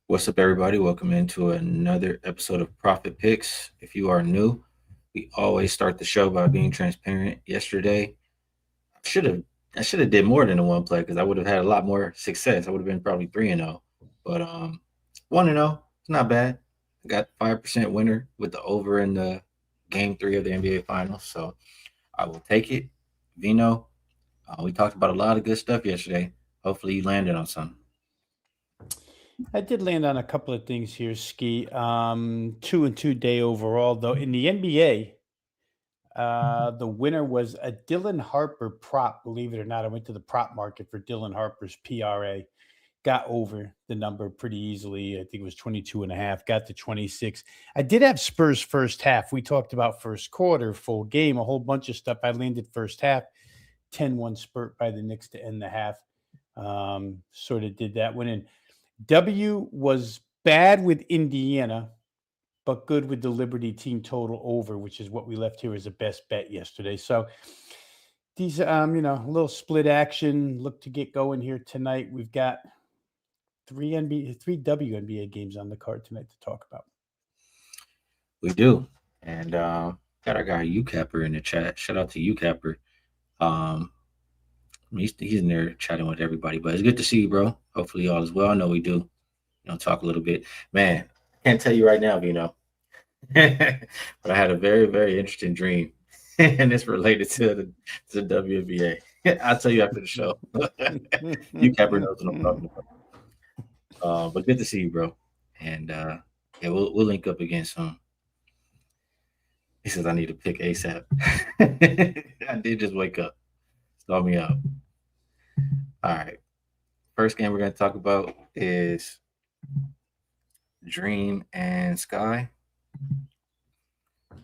What's up, everybody? Welcome into another episode of Profit Picks. If you are new, we always start the show by being transparent. Yesterday, I should have I should have did more than a one play because I would have had a lot more success. I would have been probably 3-0, but 1-0. It's not bad. I got 5% winner with the over in the game three of the NBA Finals, so I will take it. Vino, we talked about a lot of good stuff yesterday. Hopefully, you landed on some. I did land on a couple of things here, Skee. 2-2 day overall, though. In the NBA, the winner was a Dylan Harper prop. Believe it or not, I went to the prop market for Dylan Harper's PRA. Got over the number pretty easily. I think it was 22 and a half. Got to 26. I did have Spurs first half. We talked about first quarter, full game, a whole bunch of stuff. I landed first half, 10-1 spurt by the Knicks to end the half. Sort of did that one. And W was bad with Indiana, but good with the Liberty team total over, which is what we left here as a best bet yesterday. So these, a little split action. Look to get going here tonight. We've got three WNBA games on the card tonight to talk about. We do. And got our guy UCapper in the chat. Shout out to UCapper. Um, he's in there chatting with everybody, but it's good to see you, bro. Hopefully all is well. I know we do. Talk a little bit. Man, I can't tell you right now, but I had a very, very interesting dream, and it's related to the WNBA. I'll tell you after the show. UCapper knows what I'm talking about. But good to see you, bro. And yeah, we'll link up again soon. He says I need to pick ASAP. I did just wake up. Stall me out. All right. First game we're going to talk about is Dream and Sky.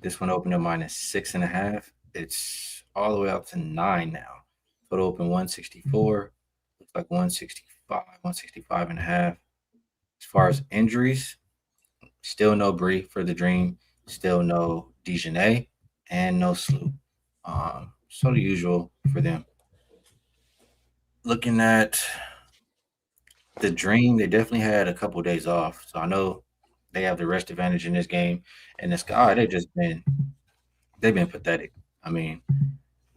This one opened at -6.5. It's all the way up to 9 now. Total open 164. Looks like 165 and a half. As far as injuries, still no Bree for the Dream. Still no Dejanay and no Sloop. So the usual for them. Looking at the Dream, they definitely had a couple of days off. So I know they have the rest advantage in this game. And the Sky, they've been pathetic. I mean,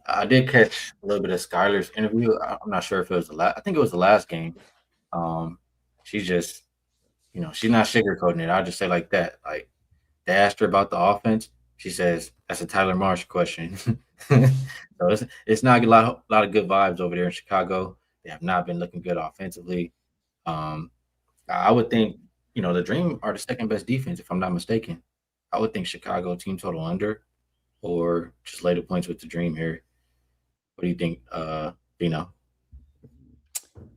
I did catch a little bit of Skylar's interview. I'm not sure if it was the last. I think it was the last game. Um, she's just, she's not sugarcoating it. I'll just say like that. Like they asked her about the offense. She says that's a Tyler Marsh question. So it's not a lot of good vibes over there in Chicago. They have not been looking good offensively. Um, I would think the Dream are the second best defense if I'm not mistaken. I would think Chicago team total under or just lay the points with the Dream here. What do you think, Bino?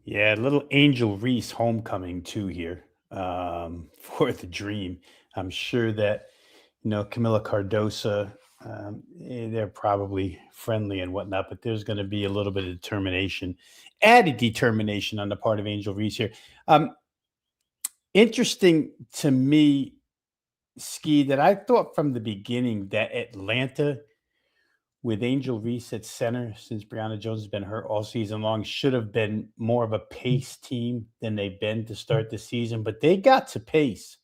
Yeah, little Angel Reese homecoming too here for the Dream. I'm sure that Camila Cardosa, they're probably friendly and whatnot, but there's going to be a little bit of determination, added determination on the part of Angel Reese here. Interesting to me, Skee, that I thought from the beginning that Atlanta with Angel Reese at center, since Brianna Jones has been hurt all season long, should have been more of a pace team than they've been to start the season, but they got to pace.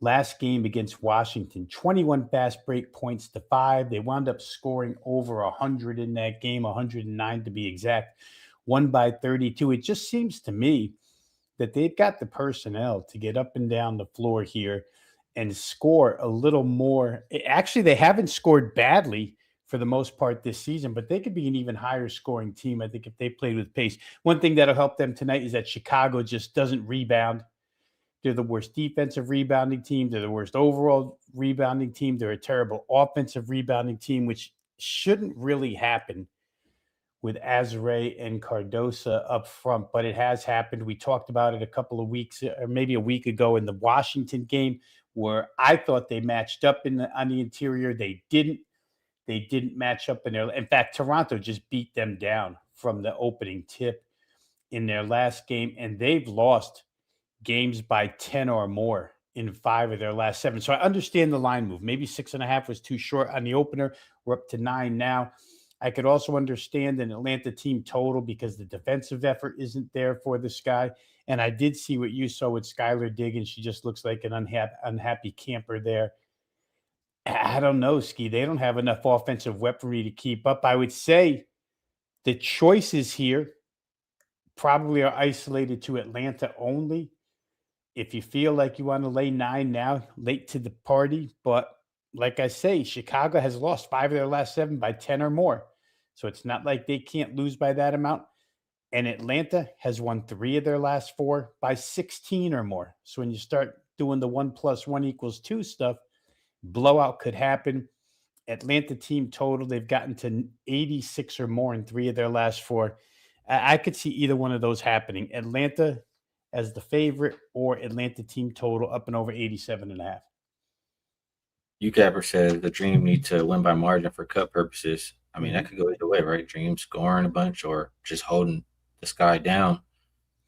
Last game against Washington, 21 fast break points to 5. They wound up scoring over 100 in that game, 109 to be exact, won by 32. It just seems to me that they've got the personnel to get up and down the floor here and score a little more. Actually, they haven't scored badly for the most part this season, but they could be an even higher scoring team, I think, if they played with pace. One thing that'll help them tonight is that Chicago just doesn't rebound. They're the worst defensive rebounding team. They're the worst overall rebounding team. They're a terrible offensive rebounding team, which shouldn't really happen with Azare and Cardosa up front, but it has happened. We talked about it a couple of weeks or maybe a week ago in the Washington game where I thought they matched up on the interior. They didn't. They didn't match up in there. In fact, Toronto just beat them down from the opening tip in their last game, and they've lost games by 10 or more in 5 of their last 7. So I understand the line move. Maybe 6.5 was too short on the opener. We're up to 9 now. I could also understand an Atlanta team total because the defensive effort isn't there for the Sky. And I did see what you saw with Skylar Diggins. She just looks like an unhappy camper there. I don't know, Ski. They don't have enough offensive weaponry to keep up. I would say the choices here probably are isolated to Atlanta only. If you feel like you want to lay 9 now, late to the party. But like I say, Chicago has lost 5 of their last 7 by 10 or more. So it's not like they can't lose by that amount. And Atlanta has won 3 of their last 4 by 16 or more. So when you start doing the 1+1 = 2 stuff, blowout could happen. Atlanta team total, they've gotten to 86 or more in 3 of their last 4. I could see either one of those happening. Atlanta as the favorite or Atlanta team total up and over 87.5. UCapper says the Dream need to win by margin for cup purposes. I mean, that Mhm. could go either way, right? Dream scoring a bunch or just holding the sky down,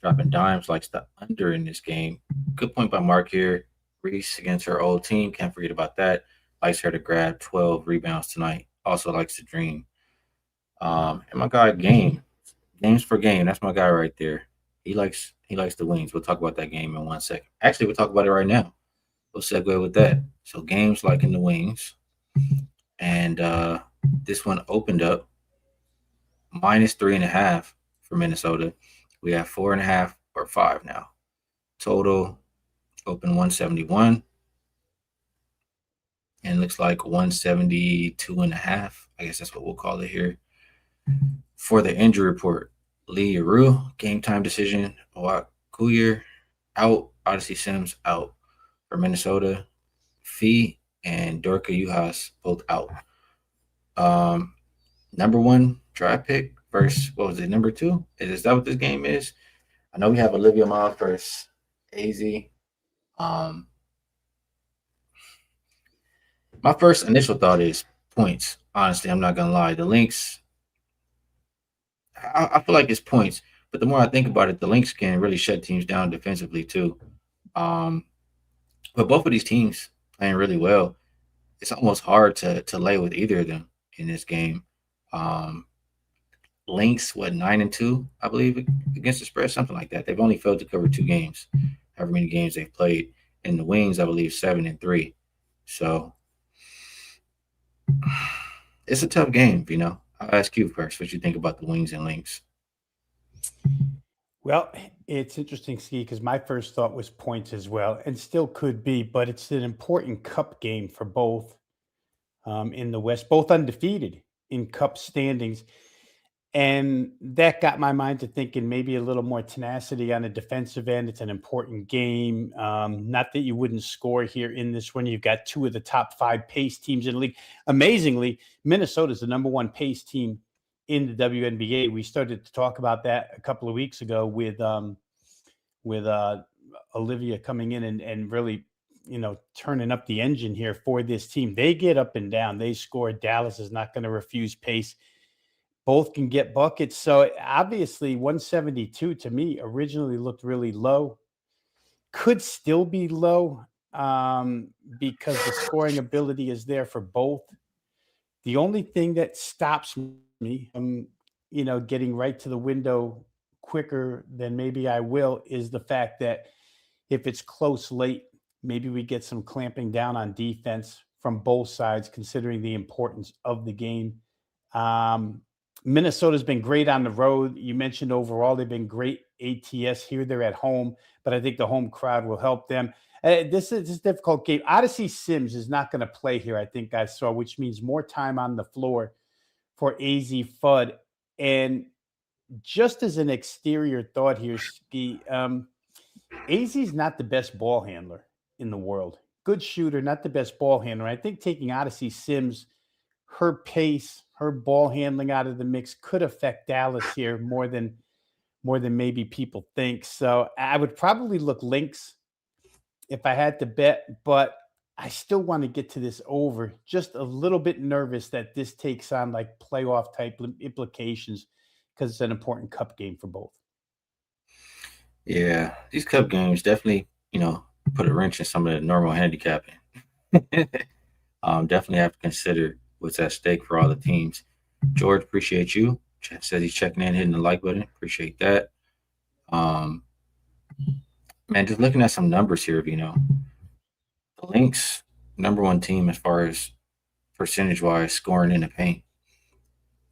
dropping dimes likes the under in this game. Good point by Mark here. Reese against her old team. Can't forget about that. Likes her to grab 12 rebounds tonight. Also likes the Dream. And my guy games for game. That's my guy right there. He likes the Wings. We'll talk about that game in 1 second. Actually, we'll talk about it right now. We'll segue with that. So games like in the Wings, and this one opened up -3.5 for Minnesota. We have 4.5 or 5 now. Total open 171, and looks like 172.5. I guess that's what we'll call it here. For the injury report, Lee Aru, game time decision. Owak Kuyer out. Odyssey Sims out for Minnesota. Fee and Dorka Uhas both out. Um, number 1 draft pick versus what was it? Number 2? Is that what this game is? I know we have Olivia Miles versus AZ. Um, my first initial thought is points. Honestly, I'm not gonna lie. The Lynx, I feel like it's points, but the more I think about it, the Lynx can really shut teams down defensively too. Um, but both of these teams playing really well. It's almost hard to lay with either of them in this game. Um, Lynx, what 9-2, I believe, against the spread, something like that. They've only failed to cover 2 games, however many games they've played. And the Wings, I believe, 7-3. So it's a tough game. I'll ask you first what you think about the Wings and Lynx. Well, it's interesting, Ski, because my first thought was points as well, and still could be, but it's an important cup game for both in the West, both undefeated in cup standings. And that got my mind to thinking maybe a little more tenacity on the defensive end. It's an important game. Not that you wouldn't score here in this one. You've got 2 of the top 5 pace teams in the league. Amazingly, Minnesota's the number 1 pace team in the WNBA. We started to talk about that a couple of weeks ago with Olivia coming in and really, turning up the engine here for this team. They get up and down. They score. Dallas is not going to refuse pace. Both can get buckets. So obviously 172 to me originally looked really low. Could still be low because the scoring ability is there for both. The only thing that stops me from, getting right to the window quicker than maybe I will is the fact that if it's close late, maybe we get some clamping down on defense from both sides, considering the importance of the game. Um, Minnesota's been great on the road. You mentioned overall they've been great ATS here. They're at home, but I think the home crowd will help them. This is a difficult game. Odyssey Sims is not going to play here, I think I saw, which means more time on the floor for AZ Fudd. And just as an exterior thought here, Ski, AZ's not the best ball handler in the world. Good shooter, not the best ball handler. I think taking Odyssey Sims, her pace, her ball handling out of the mix could affect Dallas here more than maybe people think. So I would probably look Lynx if I had to bet, but I still want to get to this over. Just a little bit nervous that this takes on like playoff type implications because it's an important cup game for both. Yeah, these cup games definitely, put a wrench in some of the normal handicapping. Definitely have to consider what's at stake for all the teams. George, appreciate you. Says he's checking in, hitting the like button. Appreciate that. Um, Man, just looking at some numbers here, the Lynx number one team as far as percentage wise scoring in the paint.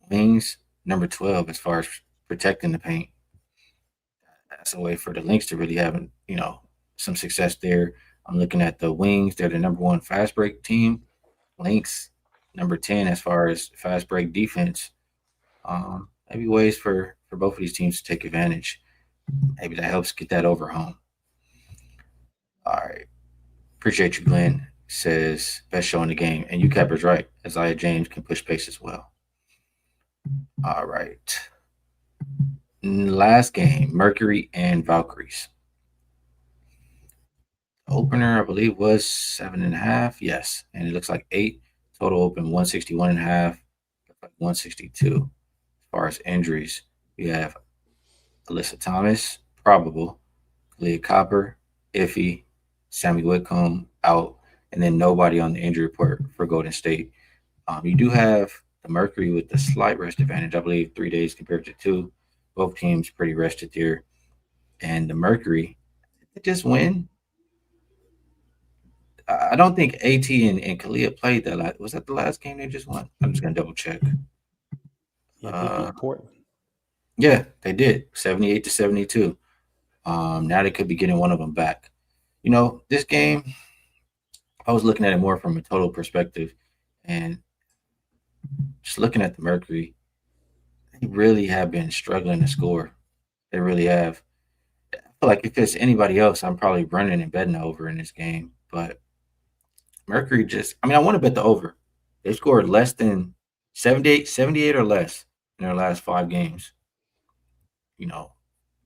Wings number 12 as far as protecting the paint. That's a way for the Lynx to really have some success there. I'm looking at the Wings; they're the number one fast break team. Lynx number 10 as far as fast break defense. Maybe ways for both of these teams to take advantage. Maybe that helps get that over home. All right, appreciate you, Glenn. Says best show in the game, and you kept us right. Isaiah James can push pace as well. All right, last game, Mercury and Valkyries. Opener, I believe, was 7.5. Yes, and it looks like 8 total. Open 161.5, 162. As far as injuries, we have Alyssa Thomas, probable, Leah Copper, iffy, Sammy Whitcomb out, and then nobody on the injury report for Golden State. You do have the Mercury with the slight rest advantage, I believe 3 days compared to 2. Both teams pretty rested there. And the Mercury, they just win. I don't think AT and Kalia played that. Was that the last game they just won? I'm just gonna double check. Yeah, they Uh, beat Portland. yeah, they did 78-72. Now they could be getting one of them back. This game, I was looking at it more from a total perspective, and just looking at the Mercury, they really have been struggling to score. They really have. I feel like if it's anybody else, I'm probably running and betting over in this game. But Mercury I want to bet the over. They scored less than 78 or less in their last 5 games. You know,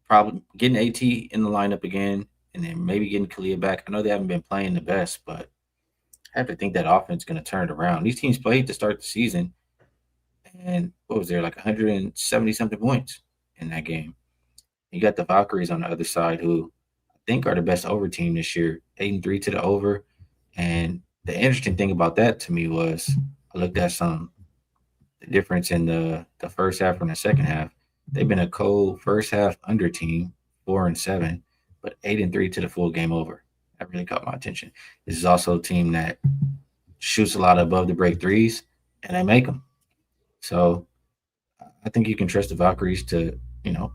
probably getting AT in the lineup again, and then maybe getting Kalia back. I know they haven't been playing the best, but I have to think that offense is going to turn it around. These teams played to start the season, and what was there, like 170 something points in that game. You got the Valkyries on the other side, who I think are the best over team this year, 8-3 to the over. And the interesting thing about that to me was I looked at the difference in the first half and the second half. They've been a cold first half under team, 4-7, but 8-3 to the full game over. That really caught my attention. This is also a team that shoots a lot above the break threes, and they make them. So I think you can trust the Valkyries to,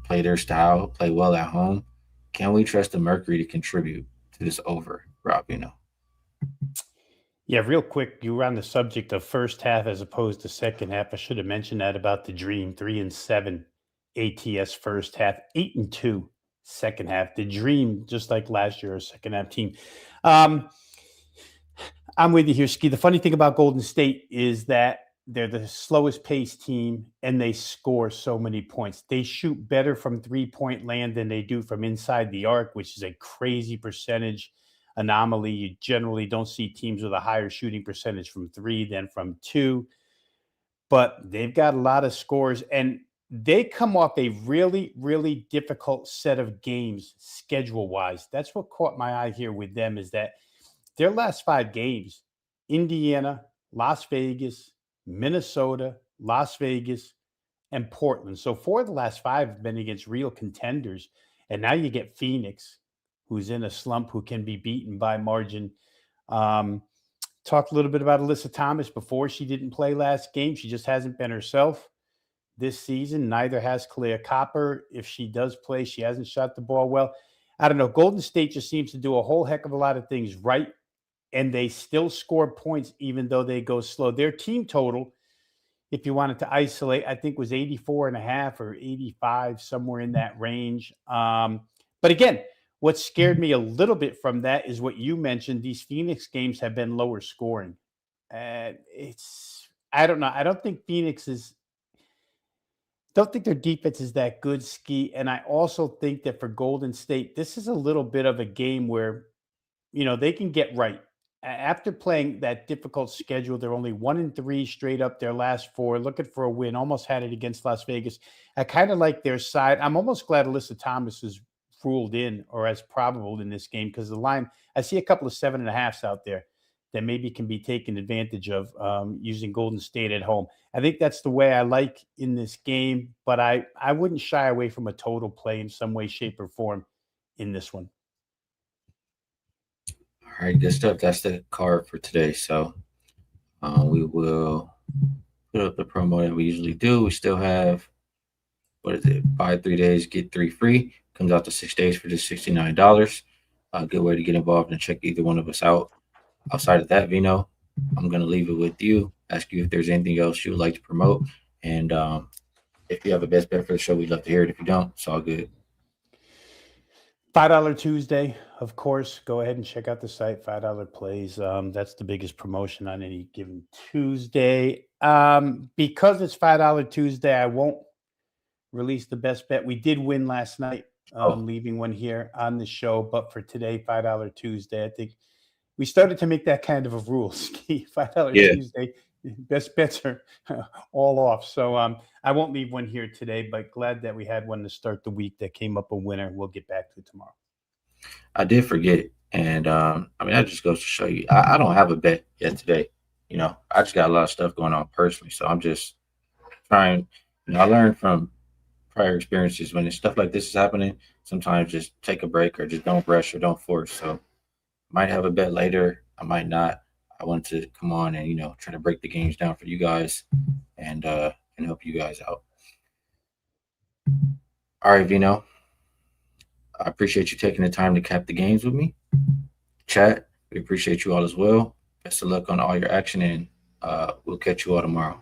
play their style, play well at home. Can we trust the Mercury to contribute to this over, Rob? Yeah, real quick, you were on the subject of first half as opposed to second half. I should have mentioned that about the Dream, 3-7 ATS first half, 8-2 second half. The Dream, just like last year, a second half team. Um, I'm with you here, Ski. The funny thing about Golden State is that they're the slowest paced team and they score so many points. They shoot better from 3-point land than they do from inside the arc, which is a crazy percentage anomaly. You generally don't see teams with a higher shooting percentage from 3 than from 2, but they've got a lot of scores and they come off a really, really difficult set of games schedule wise. That's what caught my eye here with them is that their last 5 games, Indiana, Las Vegas, Minnesota, Las Vegas, and Portland. So 4 of the last 5 have been against real contenders. And now you get Phoenix, who's in a slump, who can be beaten by margin. Um, Talked a little bit about Alyssa Thomas before. She didn't play last game. She just hasn't been herself this season. Neither has Clea Copper. If she does play, she hasn't shot the ball well. I don't know. Golden State just seems to do a whole heck of a lot of things right, and they still score points even though they go slow. Their team total, if you wanted to isolate, I think was 84 and a half or 85, somewhere in that range. But again, what scared me a little bit from that is what you mentioned. These Phoenix games have been lower scoring. And I don't know. I don't think their defense is that good, Ski. And I also think that for Golden State, this is a little bit of a game where they can get right. After playing that difficult schedule, they're only 1-3 straight up their last 4, looking for a win. Almost had it against Las Vegas. I kind of like their side. I'm almost glad Alyssa Thomas is ruled in or as probable in this game because the line, I see a couple of 7.5s out there that maybe can be taken advantage of using Golden State at home. I think that's the way I like in this game, but I wouldn't shy away from a total play in some way, shape, or form in this one. All right, good stuff. That's the card for today. So we will put up the promo that we usually do. We still have, what is it? Buy 3 days, get three free. Comes out to 6 days for just $69. A good way to get involved and check either one of us out. Outside of that, Vino, I'm going to leave it with you. Ask you if there's anything else you would like to promote. And if you have a best bet for the show, we'd love to hear it. If you don't, it's all good. $5 Tuesday, of course. Go ahead and check out the site. $5 plays. That's the biggest promotion on any given Tuesday. Because it's $5 Tuesday, I won't release the best bet. We did win last night, Oh, leaving one here on the show. But for today, $5 Tuesday, I think we started to make that kind of a rule. Ski $5 yeah. Tuesday, best bets are all off. So I won't leave one here today, but glad that we had one to start the week that came up a winner. We'll get back to it tomorrow. I did forget. And I mean, that just goes to show you, I don't have a bet yet today. I just got a lot of stuff going on personally. So I'm just trying, I learned from prior experiences when stuff like this is happening, sometimes just take a break or just don't rush or don't force. So might have a bet later. I might not. I want to come on and try to break the games down for you guys and help you guys out. All right, Vino. I appreciate you taking the time to cap the games with me. Chat. We appreciate you all as well. Best of luck on all your action, and we'll catch you all tomorrow.